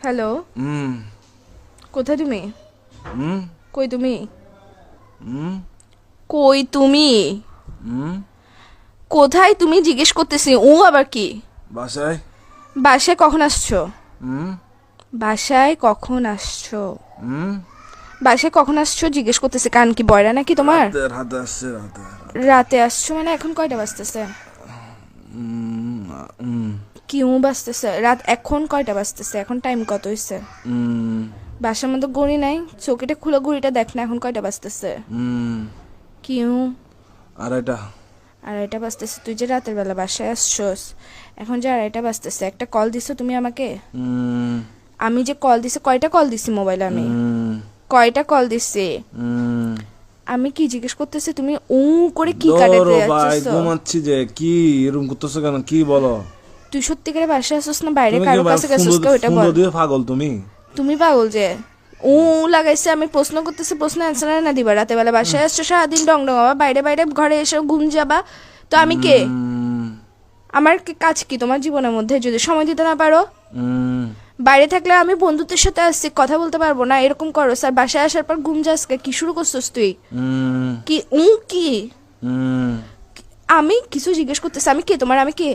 Hello, কোথায় তুমি? কই তুমি? কই তুমি? কোথায় তুমি জিজ্ঞেস করতেছি। আবার কি? বাসায়। বাসায় কখন আসছো? বাসায় কখন আসছো? বাসায় কখন আসছো জিজ্ঞেস করতেছি। কান কি বয়রা নাকি তোমার? রাতে আসছে রাতে। রাতে আসছো মানে এখন কয়টা বাজতেছে? কি বাজতেছে? রাত এখন কয়টা বাজতেছে? এখন টাইম কত হইছে? বাসার মধ্যে ঘড়ি নাই? চোখেটা খুলে ঘড়িটা দেখ না, এখন কয়টা বাজতেছে? কি আড়াইটা। আড়াইটা বাজতেছে? তুই যে রাতের বেলা বাসায় আসছোস, এখন যে আড়াইটা বাজতেছে, একটা কল দিছো তুমি আমাকে? আমি যে কল দিছি, কয়টা কল দিছি মোবাইলে? আমি কয়টা কল দিছি? আমি কি জিজ্ঞেস করতেছি, তুমি করে কি কাটাতে যাচ্ছিস? ঘুমাচ্ছি যে। কি এরকম করতেছো কেন? কি বলো? তুই সত্যিকারে বাসায় আসছিস না বাইরে তুমি কারো কাছে গেছিস? ওইটা বল। পাগল তুমি? তুমি পাগল যে লাগাইছে। আমি প্রশ্ন করতেছি, প্রশ্ন অ্যান্সার না দিবা? রাতে বেলা বাসায় আসছো, সারাদিন ডং ডং আবার বাইরে বাইরে ঘরে এসে ঘুম যাবা। তো আমি কে? আমার কাজ কি তোমার জীবনের মধ্যে যদি সময় দিতে না পারো? বাইরে থাকলে আমি বন্ধুদের সাথে আসছি, কথা বলতে পারবো না? এরকম করো স্যার। বাসায় আসার পর ঘুম যাস, কি শুরু করছিস তুই? কি কি? আমি কিছু জিজ্ঞেস করতেছি, আমি কে তোমার? আমি কে?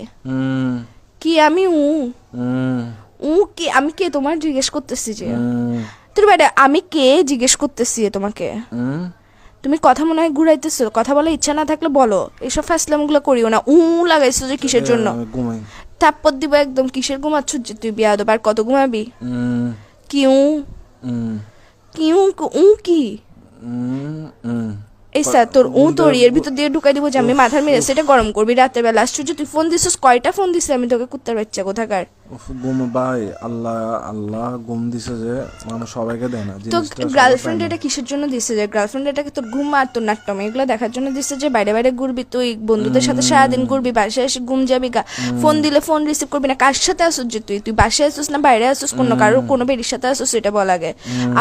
কি আমি কি? আমি কে তোমার জিজ্ঞেস করতেছি যে তোর বাইরে আমি কে জিজ্ঞেস করতেছি তোমাকে। তুমি কথা মনে হয় ঘুরাইতেছো। কথা বলার ইচ্ছা না থাকলে বলো, এইসব ফাসলাম গুলো করিও না। লাগাইছো যে কিসের জন্য? ঘুমাই। থাপ্পড় দিব একদম। কিসের ঘুমাচ্ছ যে তুই? বিয়াদব। আর কত ঘুমাবি? কি কি কি? এই স্যার তোর তোর এর ভিতর দিয়ে ঢুকাই দিব যে আমি মাথার মেরে সেটা গরম করবি রাতের বেলা। আশ্চর্য, তুই ফোন দিছিস? কয়টা ফোন দিছিস আমি তোকে? কুত্তার বাচ্চা কোথাকার। ভাই আল্লাহ আল্লাহ ঘুম দিছে যে মানুষ সবাইকে দেয় না। তো গার্লফ্রেন্ড এটা কিসের জন্য দিছে? যে গার্লফ্রেন্ড এটাকে তোর ঘুম আর তোর নাট্যম এগুলো দেখার জন্য দিছে যে বাইরে বাইরে ঘুরবি তুই, বন্ধুদের সাথে সারাদিন ঘুরবি, বাসায় এসে ঘুম যাবি গা। ফোন দিলে ফোন রিসিভ করবি না। কার সাথে আসছিস যে তুই? তুই বাসায় আসছিস না বাইরে আসছিস? কোনো বেরির সাথে আসছিস এটা বল আগে।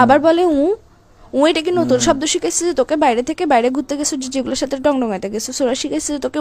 আবার বলে এটা কি নতুন শব্দ শিখেছিস যে তোকে? বাইরে থেকে বাইরে ঘুরতে গেছিস, যেগুলোর সাথে ডং ডঙাইতে গেছিস ওরা শিখেছিস তোকে